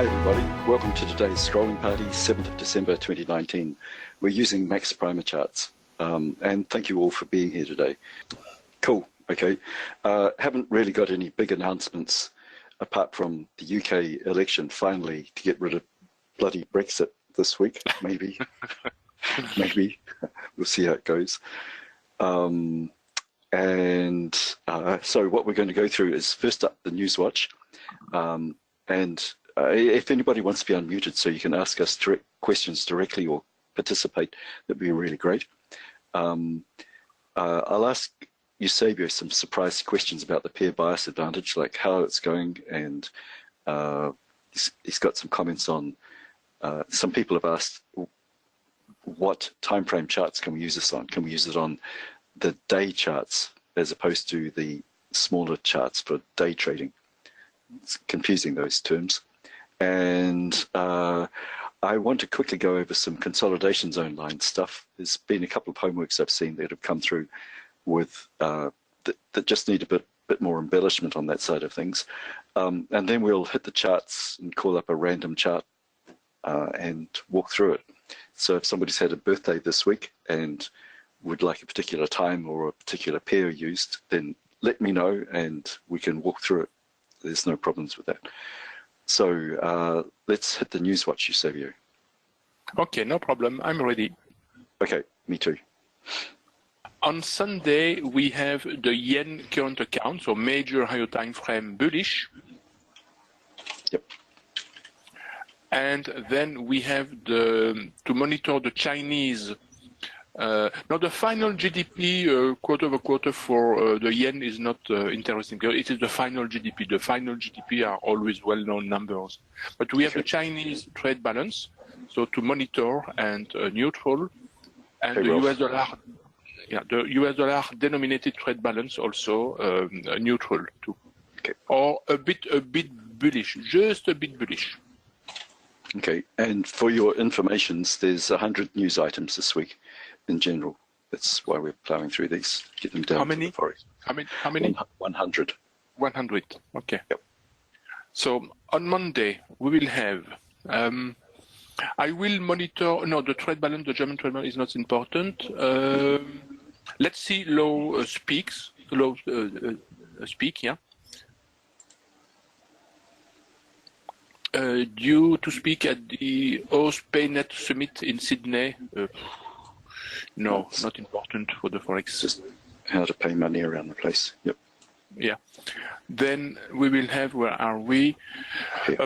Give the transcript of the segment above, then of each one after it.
Hi everybody, welcome to today's scrolling party, 7th of December 2019. We're using Max Primer charts, and thank you all for being here today. Cool, okay. Haven't really got any big announcements apart from the UK election finally to get rid of bloody Brexit this week, maybe. Maybe, we'll see how it goes. So what we're going to go through is first up the NewsWatch, and if anybody wants to be unmuted so you can ask us questions directly or participate, that'd be really great. I'll ask Eusebio some surprise questions about the pair bias advantage, like how it's going, and he's got some comments on, some people have asked what time frame charts can we use this on? Can we use it on the day charts as opposed to the smaller charts for day trading? It's confusing, those terms. And I want to quickly go over some consolidation zone line stuff. There's been a couple of homeworks I've seen that have come through with that just need a bit more embellishment on that side of things. And then we'll hit the charts and call up a random chart and walk through it. So if somebody's had a birthday this week and would like a particular time or a particular pair used, then let me know and we can walk through it. There's no problems with that. So let's hit the NewsWatch, Eusebio. Okay, no problem. I'm ready. Okay, me too. On Sunday, we have the yen current account, so major higher time frame bullish. Yep. And then we have to monitor the Chinese. Now, the final GDP quarter over quarter for the yen is not interesting. It is the final GDP. The final GDP are always well-known numbers. But we have the Chinese trade balance, so to monitor and neutral, and the US dollar. Yeah, the US dollar denominated trade balance also neutral too, or a bit bullish, just a bit bullish. Okay, and for your informations, there's 100 news items this week in general. That's why we're plowing through these, get them down. How many? To the forest. How many? 100. 100. Okay. Yep. So on Monday we will have. I will monitor. No, the trade balance, the German trade balance is not important. Let's see low speaks. Low speak. Yeah. Due to speak at the OSPayNet Summit in Sydney. No, not important for the Forex. Just how to pay money around the place. Yep. Yeah. Then we will have, where are we?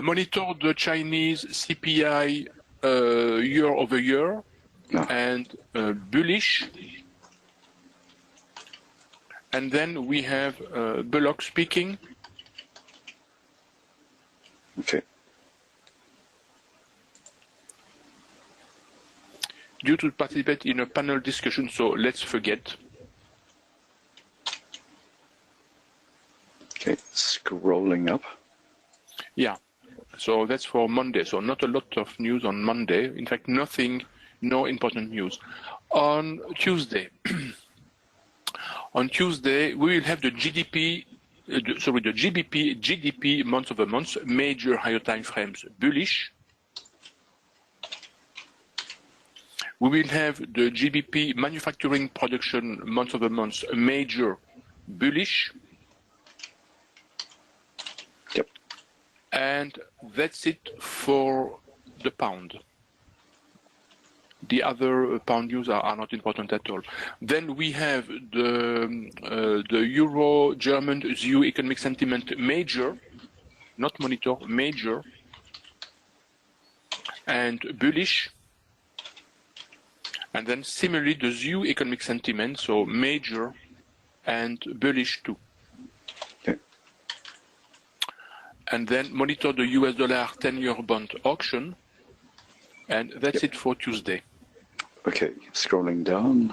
Monitor the Chinese CPI year over year and bullish. And then we have Bullock speaking. Okay. Due to participate in a panel discussion, so let's forget. Okay, scrolling up. Yeah, so that's for Monday. So not a lot of news on Monday. In fact, nothing, no important news. On Tuesday, we will have the GDP, the GDP month over month, major higher time frames bullish. We will have the GBP manufacturing production month over month, major bullish. Yep. And that's it for the pound. The other pound news are not important at all. Then we have the Euro, German, EU economic sentiment major, not monitor, major, and bullish. And then similarly, the EU economic sentiment, so major and bullish too. Okay. And then monitor the US dollar 10-year bond auction. And that's it for Tuesday. Okay, scrolling down.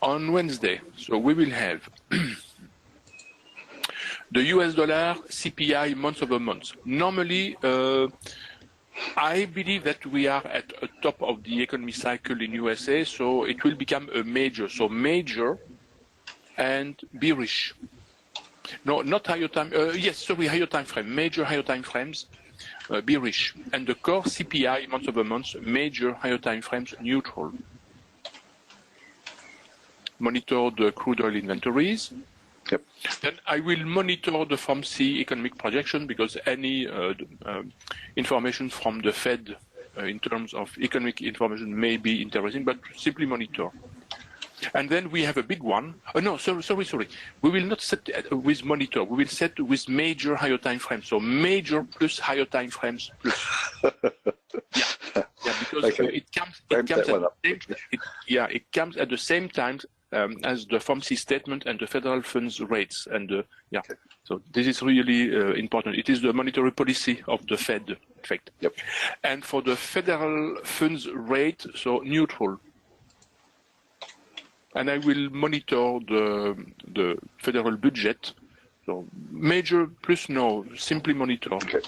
On Wednesday, so we will have the US dollar CPI month over month. Normally, I believe that we are at the top of the economy cycle in USA, so it will become a major. So major and bearish. No, not higher time. Yes, sorry, higher time frame. Major higher time frames, bearish, and the core CPI month over month, major higher time frames, neutral. Monitor the crude oil inventories. Yep. Then I will monitor the FOMC economic projection, because any information from the Fed in terms of economic information may be interesting, but simply monitor. And then we have a big one. Oh, no, sorry. We will not set with monitor. We will set with major higher time frames. So major plus higher time frames plus. yeah, because Okay. it comes at the same time as the FOMC statement and the federal funds rates. And Okay. so this is really important. It is the monetary policy of the Fed, in fact. Yep. And for the federal funds rate, so neutral. And I will monitor the federal budget. So major plus no, simply monitor. Okay.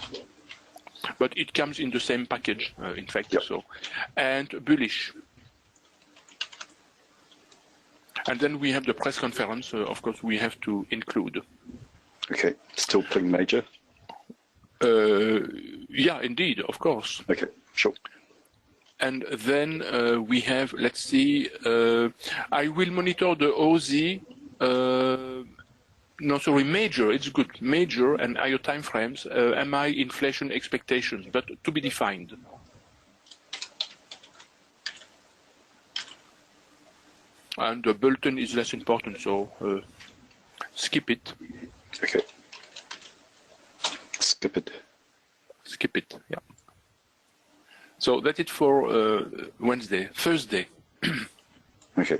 But it comes in the same package, in fact. Yep. So, and bullish. And then we have the press conference. Of course, we have to include. Okay. Still playing major. Yeah, indeed, of course. Okay. Sure. And then we have, let's see, I will monitor the OZ, no, sorry, major, it's good, major and higher time frames, MI inflation expectations, but to be defined. And the bulletin is less important, so skip it. Okay. Skip it. Skip it, yeah. So that's it for Wednesday. Thursday. Okay.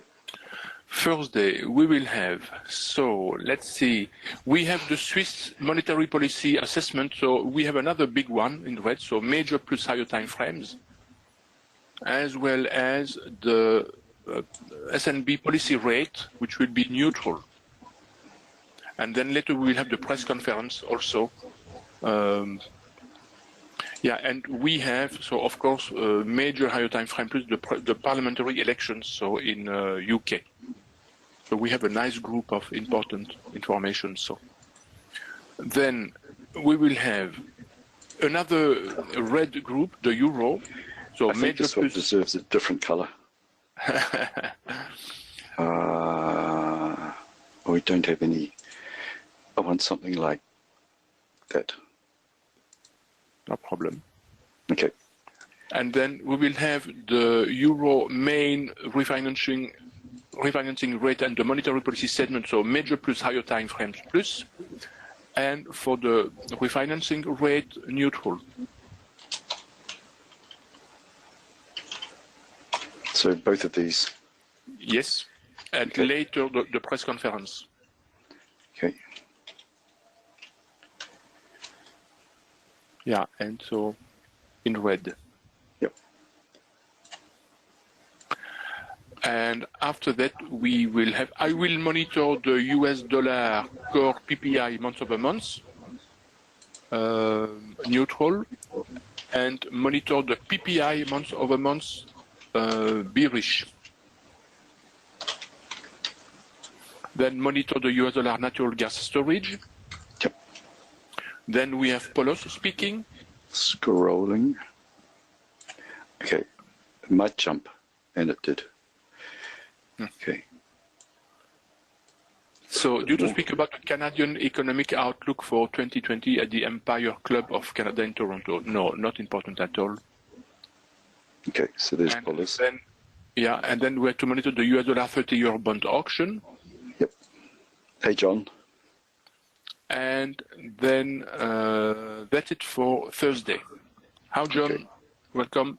Thursday, we will have, so let's see, we have the Swiss monetary policy assessment. So we have another big one in red, so major plus higher time frames, as well as the SNB policy rate, which will be neutral. And then later we will have the press conference also. Yeah, and we have, so of course, major higher time frame plus the parliamentary elections, so in UK. So we have a nice group of important information. So then we will have another red group, the euro. So I think major this one plus deserves a different color. We don't have any. I want something like that. no problem. Okay. And then we will have the euro main refinancing rate and the monetary policy statement, so major plus higher time frames plus, and for the refinancing rate, neutral. So both of these. Yes, and Okay. later the press conference. Okay. Yeah, and so in red. Yep. And after that, we will have, I will monitor the US dollar core PPI month over month, neutral, and monitor the PPI month over month, bearish. Then monitor the US dollar natural gas storage. Yep. Then we have Polos speaking. Scrolling. Okay. It might jump, and it did. Okay. So due to speak about the Canadian economic outlook for 2020 at the Empire Club of Canada in Toronto. No, not important at all. Okay. So there's And Polis. then, yeah, and then we have to monitor the US dollar 30-year bond auction. Yep. Hey, John. And then that's it for Thursday. How, John? Okay. Welcome.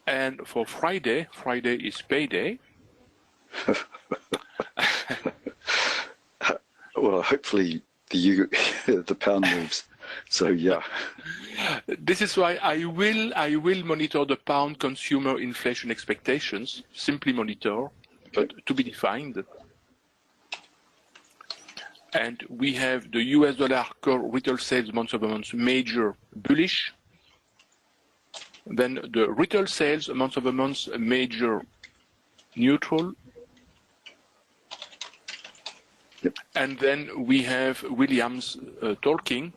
And for Friday, Friday is payday. Well, hopefully the pound moves. So yeah. This is why I will monitor the pound consumer inflation expectations. Simply monitor, but to be defined. And we have the US dollar core retail sales month over month major bullish. Then the retail sales month over month major neutral. Yep. And then we have Williams talking.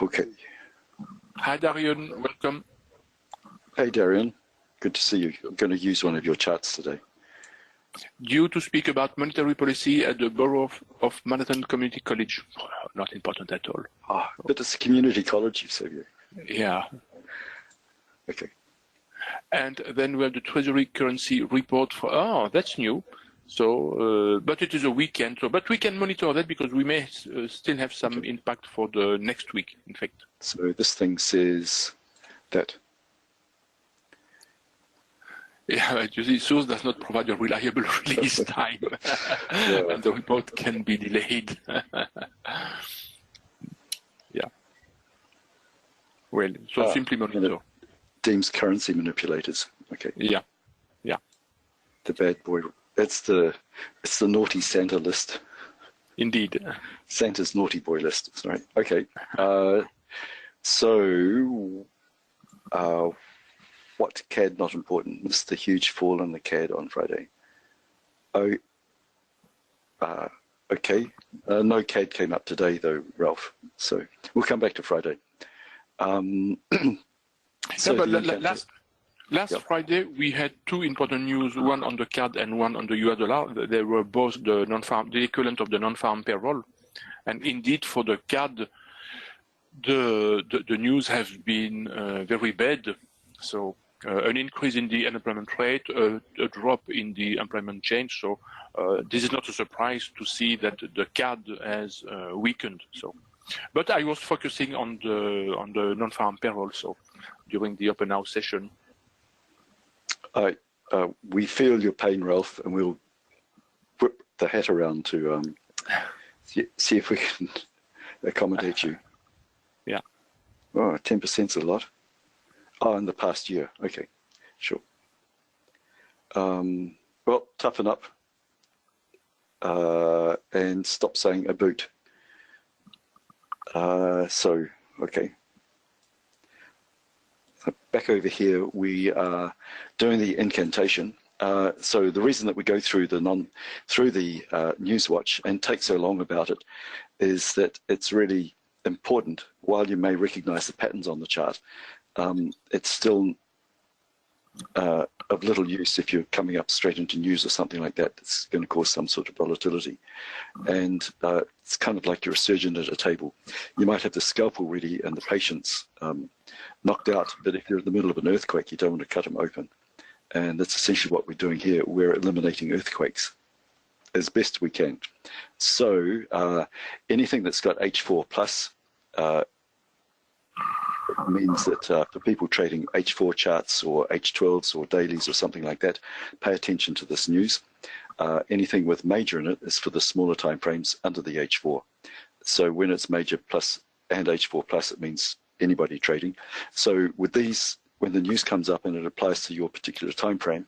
Okay. Hi, Darian. Welcome. Hey, Darian. Good to see you. I'm going to use one of your charts today. Due to speak about monetary policy at the Borough of Manhattan Community College. Not important at all. Ah, but it's a community college, you say. Yeah. Okay. And then we have the Treasury currency report for, oh, that's new. So, but it is a weekend. So, but we can monitor that because we may still have some impact for the next week, in fact. So this thing says that. Yeah, you see, source does not provide a reliable release time, and the report can be delayed. Yeah. Well, so simply monitor. Deems currency manipulators. Okay. Yeah. Yeah. The bad boy. It's the naughty Santa list. Indeed. Santa's naughty boy list. Sorry. Okay. What CAD not important? Missed the huge fall in the CAD on Friday. Oh, okay. No CAD came up today though, Ralph. So we'll come back to Friday. So last Friday we had two important news, one on the CAD and one on the US dollar. They were both the equivalent of the non-farm payroll. And indeed for the CAD, the news has been very bad. So an increase in the unemployment rate, a drop in the employment change. So this is not a surprise to see that the CAD has weakened. So, but I was focusing on the non-farm payroll. So during the open house session. We feel your pain, Ralph, and we'll whip the hat around to see if we can accommodate you. Yeah. Oh, 10%'s a lot. Oh, in the past year. Okay, sure. Well, toughen up and stop saying a boot. Okay. Back over here, we are doing the incantation. So the reason that we go through the NewsWatch and take so long about it is that it's really important. While you may recognize the patterns on the chart, it's still of little use if you're coming up straight into news or something like that. It's going to cause some sort of volatility. And it's kind of like you're a surgeon at a table. You might have the scalpel ready and the patient's knocked out, but if you're in the middle of an earthquake, you don't want to cut them open. And that's essentially what we're doing here. We're eliminating earthquakes as best we can. So anything that's got H4 plus means that for people trading H4 charts or H12s or dailies or something like that, pay attention to this news. Anything with major in it is for the smaller time frames under the H4. So when it's major plus and H4 plus, it means anybody trading. So with these, when the news comes up and it applies to your particular time frame,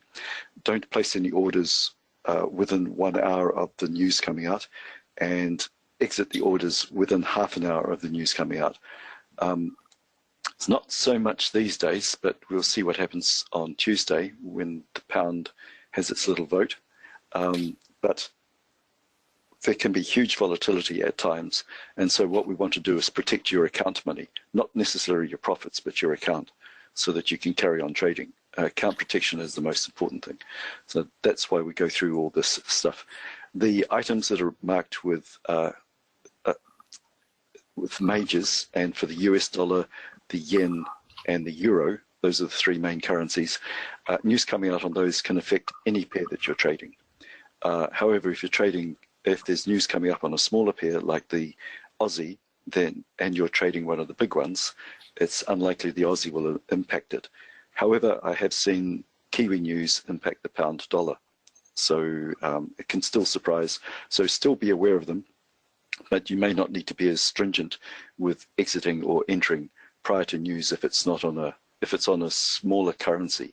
don't place any orders within 1 hour of the news coming out, and exit the orders within half an hour of the news coming out. It's not so much these days, but we'll see what happens on Tuesday when the pound has its little vote. But there can be huge volatility at times. And so what we want to do is protect your account money, not necessarily your profits, but your account, so that you can carry on trading. Account protection is the most important thing. So that's why we go through all this stuff. The items that are marked with majors, and for the US dollar, the yen and the euro, those are the three main currencies. News coming out on those can affect any pair that you're trading. However, if you're trading, if there's news coming up on a smaller pair like the Aussie, then and you're trading one of the big ones, it's unlikely the Aussie will impact it. However, I have seen Kiwi news impact the pound dollar, so it can still surprise. So still be aware of them, but you may not need to be as stringent with exiting or entering prior to news if it's not on a smaller currency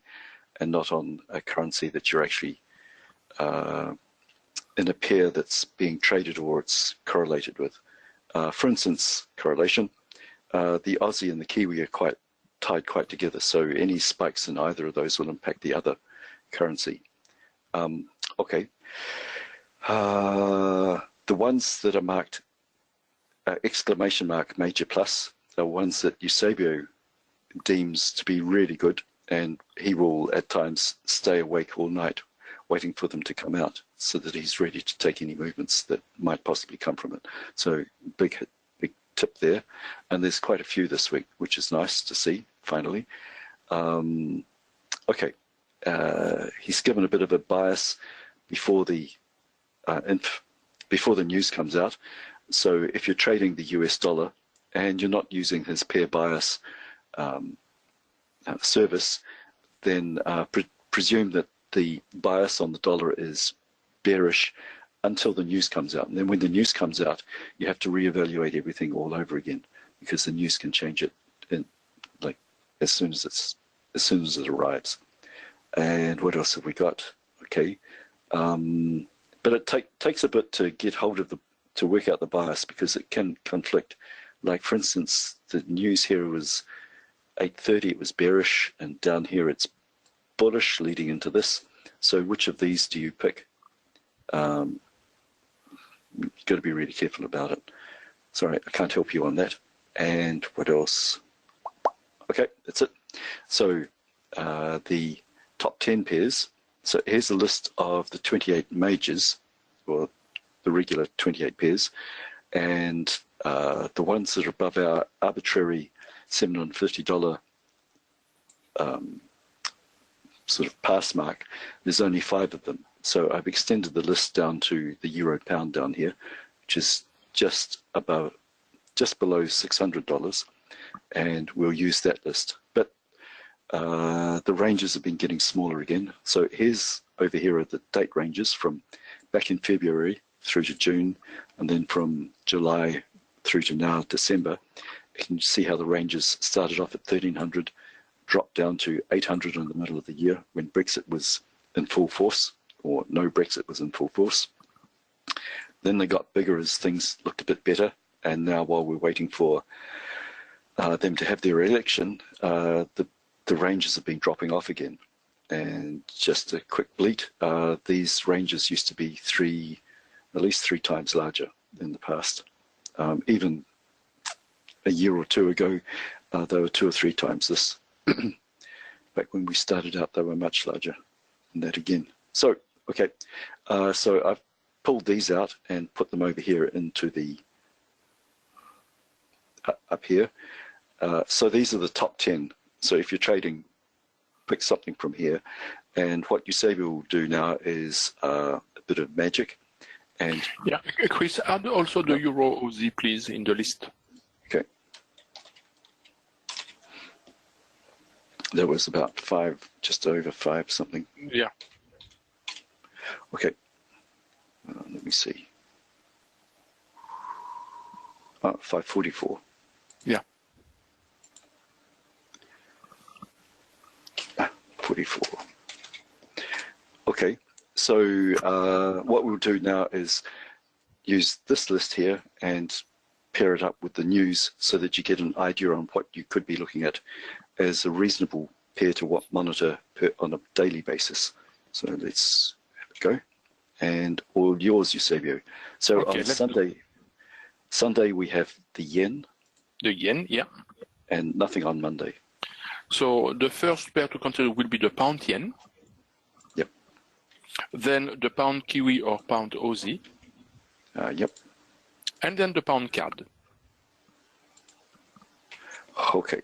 and not on a currency that you're actually in a pair that's being traded or it's correlated with. For instance, correlation, the Aussie and the Kiwi are tied quite together, so any spikes in either of those will impact the other currency. Okay. The ones that are marked exclamation mark major plus are ones that Eusebio deems to be really good, and he will at times stay awake all night waiting for them to come out so that he's ready to take any movements that might possibly come from it. So big tip there. And there's quite a few this week, which is nice to see finally. Okay, he's given a bit of a bias before the news comes out. So if you're trading the US dollar and you're not using his pair bias service, then presume that the bias on the dollar is bearish until the news comes out. And then when the news comes out, you have to reevaluate everything all over again, because the news can change it in, like as soon as it arrives. And what else have we got? Okay, but it takes a bit to get hold of to work out the bias, because it can conflict. Like for instance, the news here was 8:30, it was bearish, and down here it's bullish leading into this. So which of these do you pick? You've got to be really careful about it. Sorry, I can't help you on that. And what else? Okay, that's it. So the top 10 pairs. So here's a list of the 28 majors, or the regular 28 pairs, and the ones that are above our arbitrary $750 sort of pass mark, there's only 5 of them. So I've extended the list down to the euro pound down here, which is just below $600, and we'll use that list. But the ranges have been getting smaller again. So over here are the date ranges from back in February through to June, and then from July through to now, December. You can see how the ranges started off at 1,300, dropped down to 800 in the middle of the year when Brexit was in full force, or no Brexit was in full force. Then they got bigger as things looked a bit better, and now while we're waiting for them to have their election, the ranges have been dropping off again. And just a quick bleat, these ranges used to be at least three times larger in the past. Even a year or two ago, they were 2 or 3 times this. Back when we started out, they were much larger than that again. So, okay, so I've pulled these out and put them over here into the, up here. So these are the top 10. So if you're trading, pick something from here. And what Eusebio will do now is a bit of magic. And yeah, Chris, add also the Euro Aussie, please, in the list. Okay. There was about 5, just over 5 something. Yeah. Okay. Let me see. 544. Yeah. 44. Okay. So what we'll do now is use this list here and pair it up with the news so that you get an idea on what you could be looking at as a reasonable pair to monitor on a daily basis. So let's have a go. And all yours, Eusebio. So okay, on Sunday we have the yen. The yen, yeah. And nothing on Monday. So the first pair to consider will be the pound yen. Yep. Then the pound kiwi or pound Aussie. Yep. And then the pound card. Okay.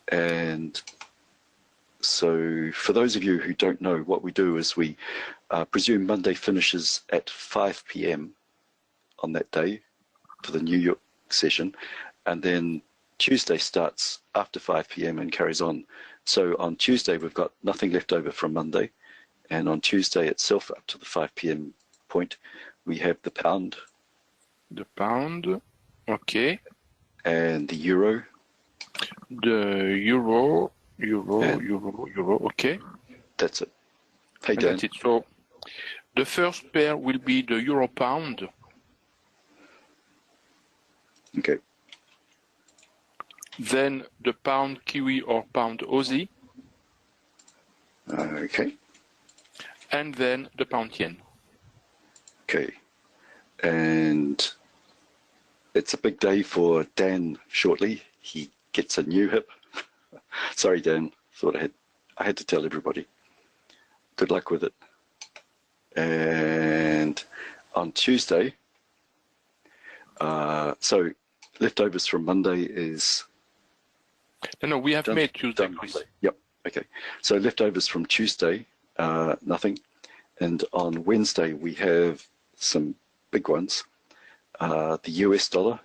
And so for those of you who don't know, what we do is we presume Monday finishes at 5 p.m. on that day for the New York session, and then Tuesday starts after 5 p.m. and carries on. So on Tuesday, we've got nothing left over from Monday. And on Tuesday itself, up to the 5 p.m. point, we have the pound. The pound, okay. And the euro. The euro, okay. That's it. Hey, Dan. That's it. So the first pair will be the euro pound. Okay. Then the pound kiwi or pound Aussie. Okay. And then the pound yen. Okay. And it's a big day for Dan shortly. He gets a new hip. Sorry, Dan. Thought I had to tell everybody. Good luck with it. And on Tuesday, so leftovers from Monday is... No, we have made Tuesday, Chris. Yep, okay. So leftovers from Tuesday, nothing. And on Wednesday, we have some big ones. The US dollar.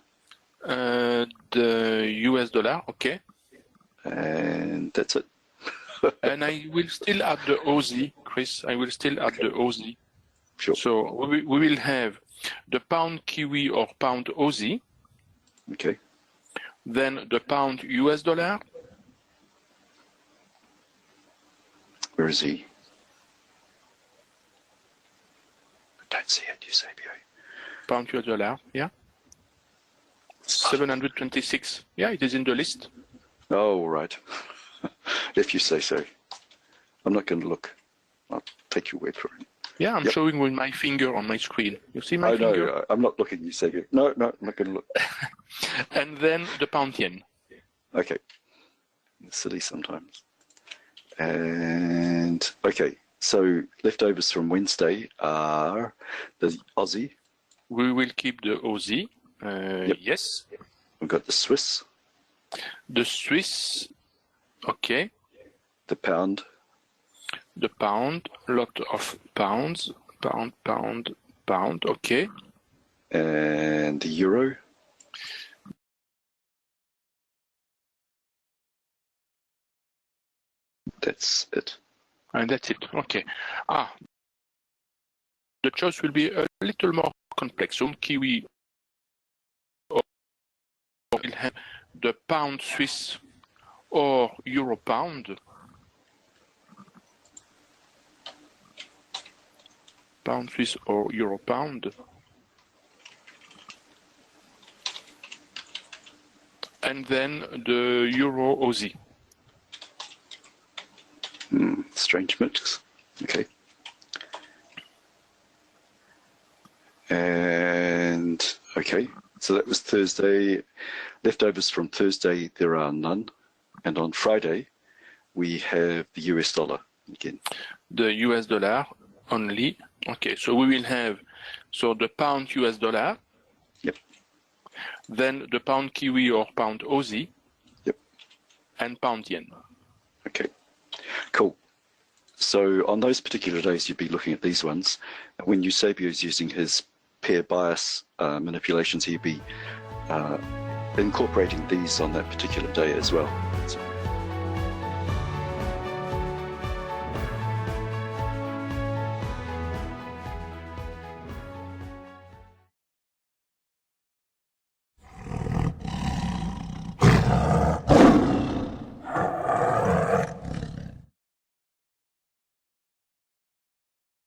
The US dollar, okay. And that's it. And I will still add the Aussie, Chris. I will still add the Aussie. Sure. So we will have the pound Kiwi or pound Aussie. Okay. Then the pound US dollar. Where is he? I don't see it, Eusebio. Pound US dollar, yeah. 726. Yeah, it is in the list. Oh, right. If you say so. I'm not going to look. I'll take your word for it. Yeah, I'm showing with my finger on my screen. You see my finger? No, I'm not looking, Eusebio. No, I'm not going to look. And then the pound yen. Okay. Silly sometimes. And, okay. So leftovers from Wednesday are the Aussie. We will keep the Aussie. Yes. We've got the Swiss. The Swiss. Okay. The pound. The pound. Lot of pounds. Pound. Okay. And the euro. That's it. And that's it. Okay. The choice will be a little more complex. So Kiwi or will have the pound Swiss or euro pound. Pound Swiss or euro pound. And then the euro Aussie. Strange mix. Okay. And okay, so that was Thursday. Leftovers from Thursday, there are none. And on Friday, we have the US dollar again. The US dollar only. Okay, so we will have the pound US dollar. Yep. Then the pound Kiwi or pound Aussie. Yep. And pound yen. Okay, cool. So on those particular days, you'd be looking at these ones. When Eusebio is using his pair bias manipulations, he'd be incorporating these on that particular day as well. So